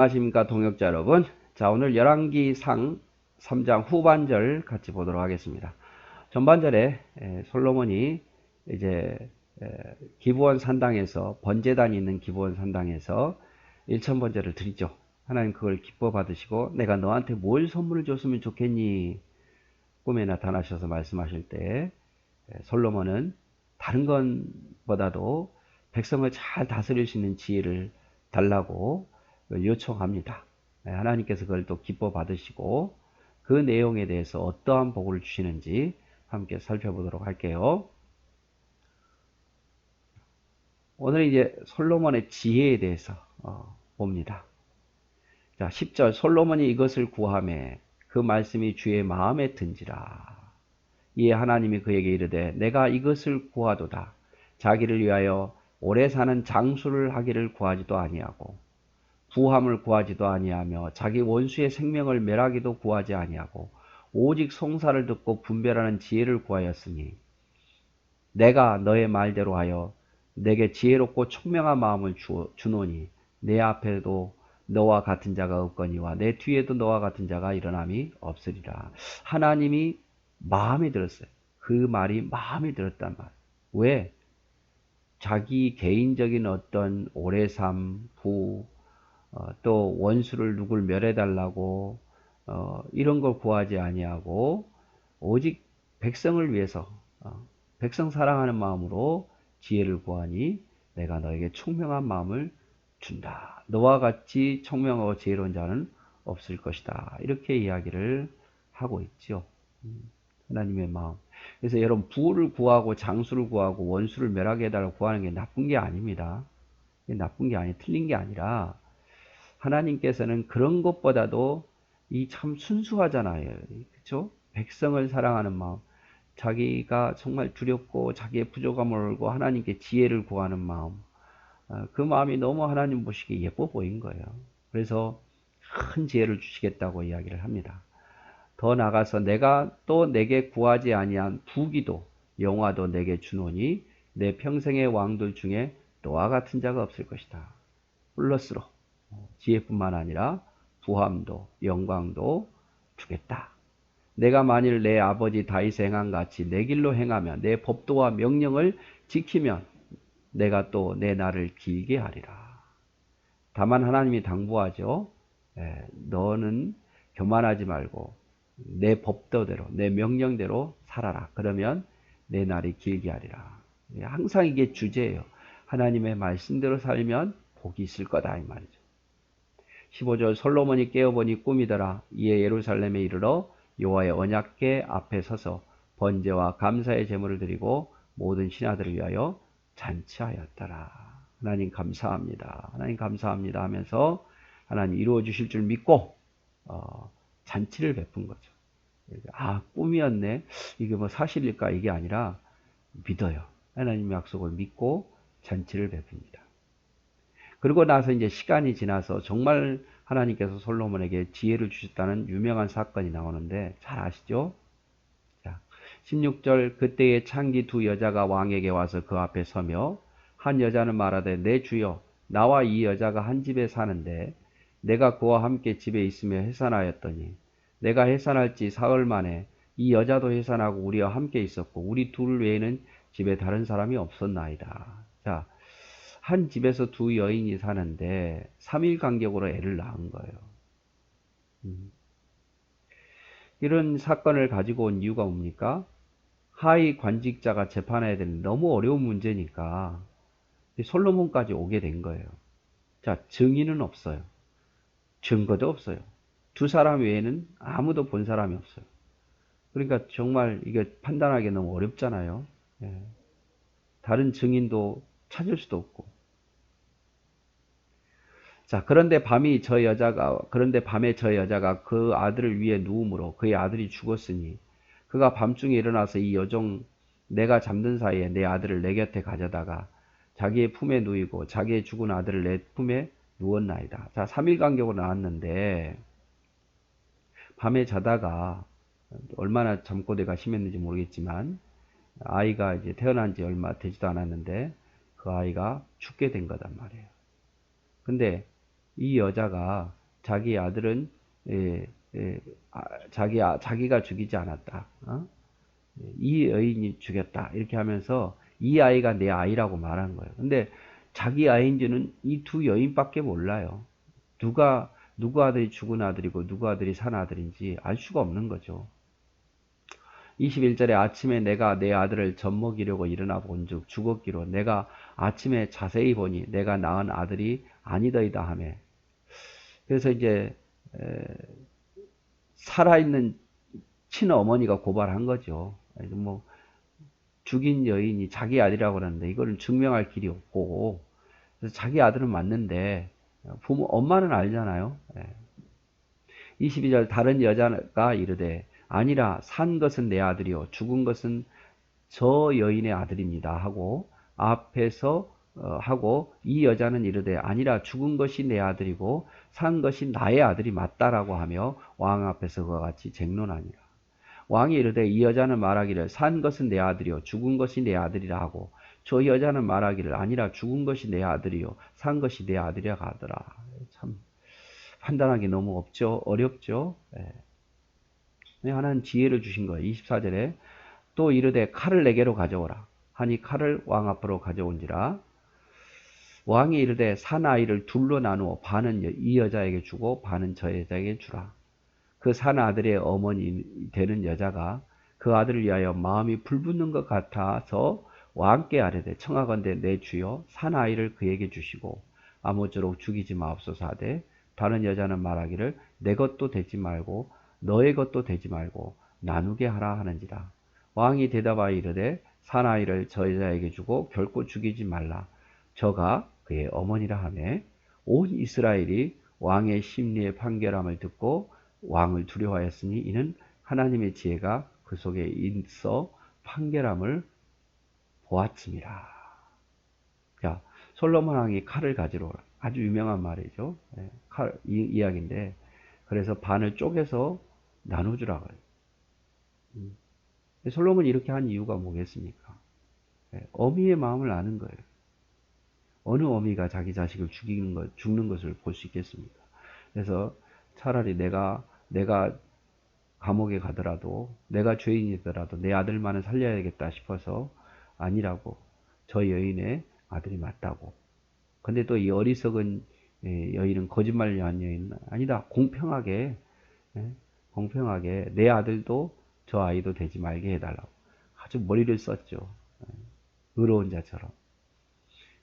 안녕하십니까 동역자 여러분. 자, 오늘 열왕기상 3장 후반절 같이 보도록 하겠습니다. 전반절에 솔로몬이 이제 기브온 산당에서 번제단이 있는 기브온 산당에서 1,000번제를 드리죠. 하나님 그걸 기뻐 받으시고 내가 너한테 뭘 선물을 줬으면 좋겠니? 꿈에 나타나셔서 말씀하실 때 솔로몬은 다른 것보다도 백성을 잘 다스릴 수 있는 지혜를 달라고 요청합니다. 하나님께서 그걸 또 기뻐 받으시고 그 내용에 대해서 어떠한 복을 주시는지 함께 살펴보도록 할게요. 오늘 이제 솔로몬의 지혜에 대해서 봅니다. 자, 10절 솔로몬이 이것을 구하매 그 말씀이 주의 마음에 든지라. 이에 하나님이 그에게 이르되 내가 이것을 구하도다. 자기를 위하여 오래 사는 장수를 하기를 구하지도 아니하고 부함을 구하지도 아니하며 자기 원수의 생명을 멸하기도 구하지 아니하고 오직 송사를 듣고 분별하는 지혜를 구하였으니 내가 너의 말대로 하여 내게 지혜롭고 총명한 마음을 주노니 내 앞에도 너와 같은 자가 없거니와 내 뒤에도 너와 같은 자가 일어남이 없으리라. 하나님이 마음에 들었어요. 그 말이 마음에 들었단 말. 왜? 자기 개인적인 어떤 오래 삶, 또 원수를 누굴 멸해달라고 이런 걸 구하지 아니하고 오직 백성을 위해서 백성 사랑하는 마음으로 지혜를 구하니 내가 너에게 총명한 마음을 준다. 너와 같이 총명하고 지혜로운 자는 없을 것이다. 이렇게 이야기를 하고 있죠. 하나님의 마음. 그래서 여러분 부를 구하고 장수를 구하고 원수를 멸하게 해달라고 구하는 게 나쁜 게 아닙니다. 나쁜 게 아니 틀린 게 아니라 하나님께서는 그런 것보다도 이 참 순수하잖아요. 그렇죠? 백성을 사랑하는 마음, 자기가 정말 두렵고 자기의 부족함을 알고 하나님께 지혜를 구하는 마음, 그 마음이 너무 하나님 보시기에 예뻐 보인 거예요. 그래서 큰 지혜를 주시겠다고 이야기를 합니다. 더 나가서 내가 또 내게 구하지 아니한 부귀도 영화도 내게 주노니 내 평생의 왕들 중에 너와 같은 자가 없을 것이다. 플러스로 지혜뿐만 아니라 부함도 영광도 주겠다. 내가 만일 내 아버지 다윗의 행한 같이 내 길로 행하며 내 법도와 명령을 지키면 내가 또 내 날을 길게 하리라. 다만 하나님이 당부하죠. 너는 교만하지 말고 내 법도대로 내 명령대로 살아라. 그러면 내 날이 길게 하리라. 항상 이게 주제예요. 하나님의 말씀대로 살면 복이 있을 거다 이 말이죠. 15절 솔로몬이 깨어보니 꿈이더라. 이에 예루살렘에 이르러 여호와의 언약궤 앞에 서서 번제와 감사의 제물을 드리고 모든 신하들을 위하여 잔치하였더라. 하나님 감사합니다. 하나님 감사합니다 하면서 하나님 이루어 주실 줄 믿고 잔치를 베푼 거죠. 아, 꿈이었네. 이게 뭐 사실일까? 이게 아니라 믿어요. 하나님의 약속을 믿고 잔치를 베풉니다. 그러고 나서 이제 시간이 지나서 정말 하나님께서 솔로몬에게 지혜를 주셨다는 유명한 사건이 나오는데 잘 아시죠? 자, 16절 그때의 창기 두 여자가 왕에게 와서 그 앞에 서며 한 여자는 말하되 내 주여 나와 이 여자가 한 집에 사는데 내가 그와 함께 집에 있으며 해산하였더니 내가 해산할 지 사흘 만에 이 여자도 해산하고 우리와 함께 있었고 우리 둘 외에는 집에 다른 사람이 없었나이다. 자, 한 집에서 두 여인이 사는데 3일 간격으로 애를 낳은 거예요. 이런 사건을 가지고 온 이유가 뭡니까? 하위 관직자가 재판해야 되는 너무 어려운 문제니까 솔로몬까지 오게 된 거예요. 자, 증인은 없어요. 증거도 없어요. 두 사람 외에는 아무도 본 사람이 없어요. 그러니까 정말 이게 판단하기 너무 어렵잖아요. 예. 다른 증인도 찾을 수도 없고. 자, 그런데 밤에 저 여자가 그 아들을 위해 누움으로 그의 아들이 죽었으니 그가 밤중에 일어나서 이 여종 내가 잠든 사이에 내 아들을 내 곁에 가져다가 자기의 품에 누이고 자기의 죽은 아들을 내 품에 누웠나이다. 자, 3일 간격으로 나왔는데 밤에 자다가 얼마나 잠꼬대가 심했는지 모르겠지만 아이가 이제 태어난 지 얼마 되지도 않았는데 그 아이가 죽게 된 거단 말이에요. 근데 이 여자가 자기 아들은 예, 예, 자기가 죽이지 않았다. 이 여인이 죽였다. 이렇게 하면서 이 아이가 내 아이라고 말한 거예요. 근데 자기 아이인지는 이 두 여인밖에 몰라요. 누구 아들이 죽은 아들이고 누구 아들이 산 아들인지 알 수가 없는 거죠. 21절에 아침에 내가 내 아들을 젖먹이려고 일어나 본즉 죽었기로 내가 아침에 자세히 보니 내가 낳은 아들이 아니더이다 하매. 그래서 이제 살아있는 친어머니가 고발한 거죠. 뭐 죽인 여인이 자기 아들이라고 그러는데 이거는 증명할 길이 없고, 그래서 자기 아들은 맞는데 엄마는 알잖아요. 22절 다른 여자가 이르되 아니라 산 것은 내 아들이요 죽은 것은 저 여인의 아들입니다 하고 앞에서 하고, 이 여자는 이르되 아니라 죽은 것이 내 아들이고 산 것이 나의 아들이 맞다라고 하며 왕 앞에서 그와 같이 쟁론하니라. 왕이 이르되 이 여자는 말하기를 산 것은 내 아들이요 죽은 것이 내 아들이라 하고, 저 여자는 말하기를 아니라 죽은 것이 내 아들이요 산 것이 내 아들이라 하더라. 참 판단하기 너무 어렵죠. 하나는 지혜를 주신 거예요. 24절에 또 이르되 칼을 내게로 가져오라 하니 칼을 왕 앞으로 가져온지라. 왕이 이르되 산 아이를 둘로 나누어 반은 이 여자에게 주고 반은 저 여자에게 주라. 그 산 아들의 어머니 되는 여자가 그 아들을 위하여 마음이 불붙는 것 같아서 왕께 아뢰되 청하건대 내 주여 산 아이를 그에게 주시고 아무쪼록 죽이지 마옵소서 하되, 다른 여자는 말하기를 내 것도 되지 말고 너의 것도 되지 말고 나누게 하라 하는지라. 왕이 대답하여 이르되 산 아이를 저 여자에게 주고 결코 죽이지 말라. 저가 그의 어머니라 하매 온 이스라엘이 왕의 심리의 판결함을 듣고 왕을 두려워하였으니 이는 하나님의 지혜가 그 속에 있어 판결함을 보았음이라. 자, 솔로몬 왕이 칼을 가지러 오라. 아주 유명한 말이죠. 이야기인데, 그래서 반을 쪼개서 나눠주라고 해요. 솔로몬이 이렇게 한 이유가 뭐겠습니까? 어미의 마음을 아는 거예요. 어느 어미가 자기 자식을 죽는 것을 볼 수 있겠습니까? 그래서 차라리 내가 감옥에 가더라도, 내가 죄인이더라도 내 아들만은 살려야겠다 싶어서 아니라고, 저 여인의 아들이 맞다고. 근데 또 이 어리석은 여인은, 거짓말을 한 여인은 아니다. 공평하게 내 아들도 저 아이도 되지 말게 해달라고 아주 머리를 썼죠. 의로운 자처럼.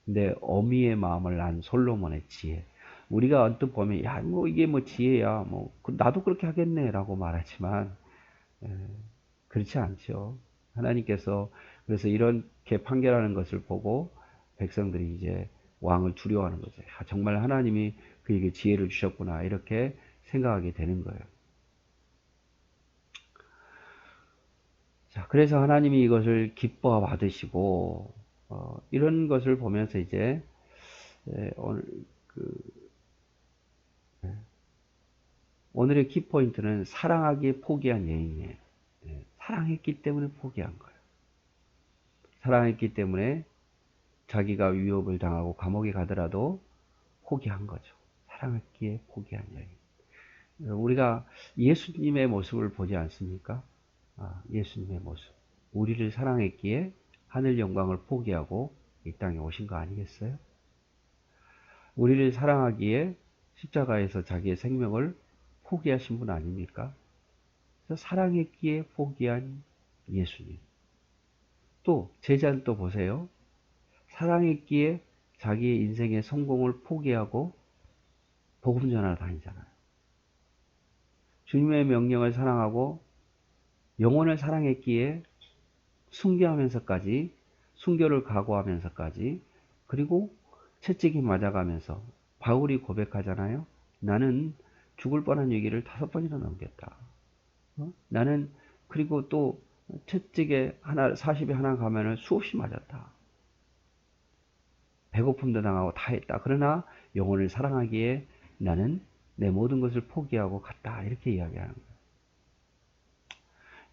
근데 어미의 마음을 안 솔로몬의 지혜. 우리가 언뜻 보면 야, 뭐 이게 뭐 지혜야, 뭐 나도 그렇게 하겠네라고 말하지만 그렇지 않죠. 하나님께서 그래서 이렇게 판결하는 것을 보고 백성들이 이제 왕을 두려워하는 거죠. 야, 정말 하나님이 그에게 지혜를 주셨구나 이렇게 생각하게 되는 거예요. 자, 그래서 하나님이 이것을 기뻐 받으시고 이런 것을 보면서 이제 오늘 오늘의 키포인트는 사랑하기에 포기한 여인이에요. 사랑했기 때문에 포기한 거예요. 사랑했기 때문에 자기가 위협을 당하고 감옥에 가더라도 포기한 거죠. 사랑했기에 포기한 여인. 우리가 예수님의 모습을 보지 않습니까? 예수님의 모습. 우리를 사랑했기에 하늘 영광을 포기하고 이 땅에 오신 거 아니겠어요? 우리를 사랑하기에 십자가에서 자기의 생명을 포기하신 분 아닙니까? 그래서 사랑했기에 포기한 예수님. 또 제자는 또 보세요. 사랑했기에 자기의 인생의 성공을 포기하고 복음 전하러 다니잖아요. 주님의 명령을 사랑하고 영혼을 사랑했기에 순교하면서까지, 순교를 각오하면서까지, 그리고 채찍이 맞아가면서 바울이 고백하잖아요. 나는 죽을 뻔한 위기를 5번이나 넘겼다. 나는 그리고 또 채찍에 40에 하나 가면은 수없이 맞았다. 배고픔도 당하고 다 했다. 그러나 영혼을 사랑하기에 나는 내 모든 것을 포기하고 갔다. 이렇게 이야기하는 거예요.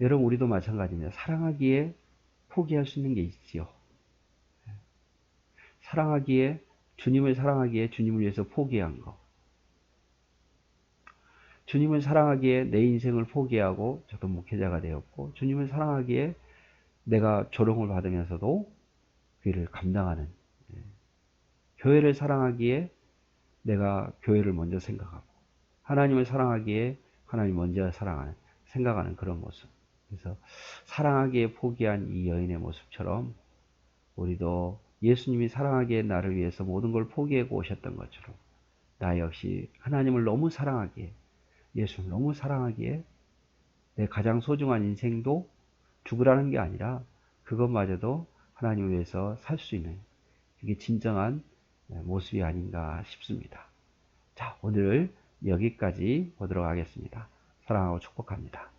여러분, 우리도 마찬가지입니다. 사랑하기에 포기할 수 있는 게 있지요. 주님을 사랑하기에 주님을 위해서 포기한 거. 주님을 사랑하기에 내 인생을 포기하고 저도 목회자가 되었고, 주님을 사랑하기에 내가 조롱을 받으면서도 그 일을 감당하는, 교회를 사랑하기에 내가 교회를 먼저 생각하고, 하나님을 사랑하기에 하나님 먼저 생각하는 그런 모습. 그래서 사랑하기에 포기한 이 여인의 모습처럼 우리도 예수님이 사랑하기에 나를 위해서 모든 걸 포기하고 오셨던 것처럼 나 역시 하나님을 너무 사랑하기에, 예수를 너무 사랑하기에 내 가장 소중한 인생도 죽으라는 게 아니라 그것마저도 하나님을 위해서 살 수 있는, 그게 진정한 모습이 아닌가 싶습니다. 자, 오늘 여기까지 보도록 하겠습니다. 사랑하고 축복합니다.